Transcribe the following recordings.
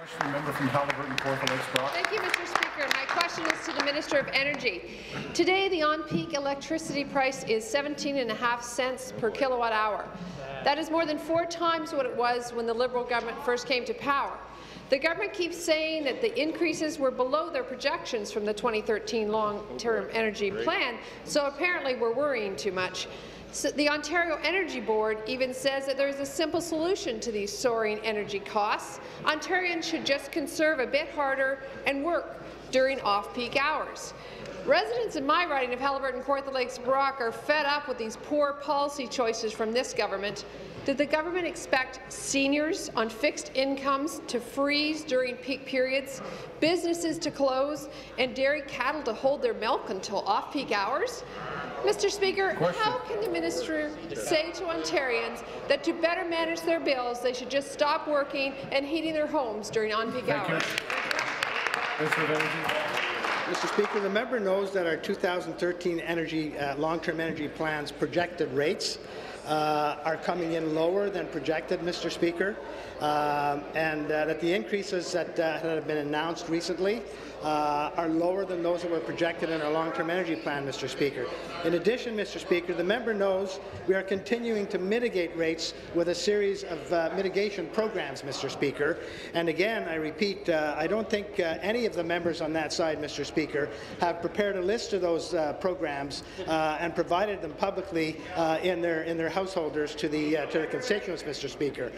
Question, member from Haliburton-Kawartha Lakes-Brock. Thank you, Mr. Speaker. My question is to the Minister of Energy. Today, the on-peak electricity price is 17.5 cents per kilowatt-hour. That is more than 4 times what it was when the Liberal government first came to power. The government keeps saying that the increases were below their projections from the 2013 long-term energy plan, so apparently we're worrying too much. So the Ontario Energy Board even says that there is a simple solution to these soaring energy costs. Ontarians should just conserve a bit harder and work during off-peak hours. Residents in my riding of Haliburton-Kawartha Lakes-Brock are fed up with these poor policy choices from this government. Did the government expect seniors on fixed incomes to freeze during peak periods, businesses to close, and dairy cattle to hold their milk until off-peak hours? Mr. Speaker, how can the minister say to Ontarians that to better manage their bills, they should just stop working and heating their homes during on-peak hours? Mr. Speaker, the member knows that our 2013 long-term energy plan's projected rates are coming in lower than projected, Mr. Speaker, and that the increases that have been announced recently are lower than those that were projected in our long-term energy plan, Mr. Speaker. In addition, Mr. Speaker, the member knows we are continuing to mitigate rates with a series of mitigation programs, Mr. Speaker. And again, I repeat, I don't think any of the members on that side, Mr. Speaker, have prepared a list of those programs and provided them publicly in their householders to the constituents, Mr. Speaker.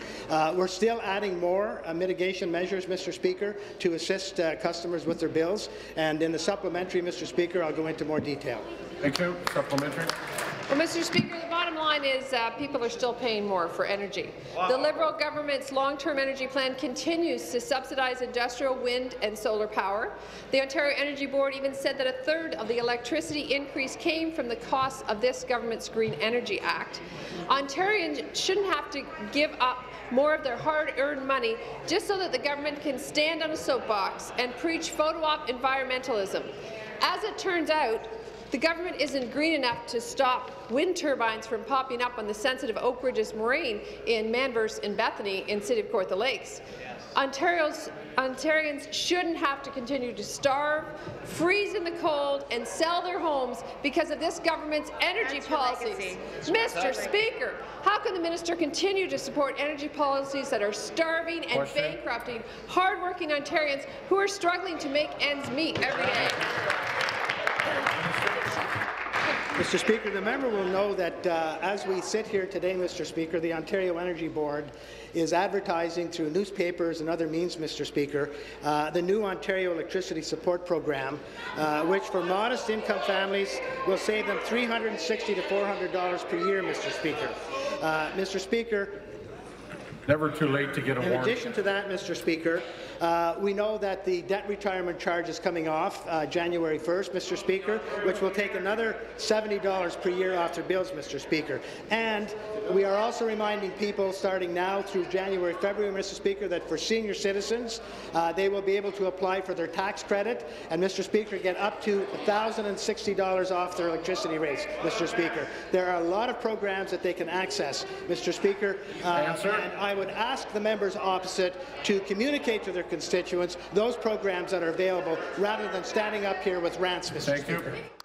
We're still adding more mitigation measures, Mr. Speaker, to assist customers with their bills, and in the supplementary, Mr. Speaker, I'll go into more detail. Thank you. Supplementary. Well, Mr. Speaker, the bottom line is people are still paying more for energy. Wow. The Liberal government's long-term energy plan continues to subsidize industrial wind and solar power. The Ontario Energy Board even said that 1/3 of the electricity increase came from the costs of this government's Green Energy Act. Ontarians shouldn't have to give up more of their hard-earned money just so that the government can stand on a soapbox and preach photo-op environmentalism. As it turns out, the government isn't green enough to stop wind turbines from popping up on the sensitive Oak Ridges Moraine in Manvers and Bethany in the City of Kawartha Lakes. Ontarians shouldn't have to continue to starve, freeze in the cold, and sell their homes because of this government's energy policies. Mr. Speaker, how can the minister continue to support energy policies that are starving and bankrupting hardworking Ontarians who are struggling to make ends meet every day? Mr. Speaker, the member will know that as we sit here today, Mr. Speaker, the Ontario Energy Board is advertising through newspapers and other means, Mr. Speaker, the new Ontario Electricity Support Program, which for modest income families will save them $360 to $400 per year, Mr. Speaker. Mr. Speaker, never too late to get a warrant. In addition to that, Mr. Speaker, we know that the debt retirement charge is coming off January 1st, Mr. Speaker, which will take another $70 per year off their bills, Mr. Speaker. And we are also reminding people starting now through January, February, Mr. Speaker, that for senior citizens, they will be able to apply for their tax credit and, Mr. Speaker, get up to $1,060 off their electricity rates, Mr. Speaker. There are a lot of programs that they can access, Mr. Speaker, and I would ask the members opposite to communicate to their constituents those programs that are available rather than standing up here with rants, Mr. Speaker. Thank you.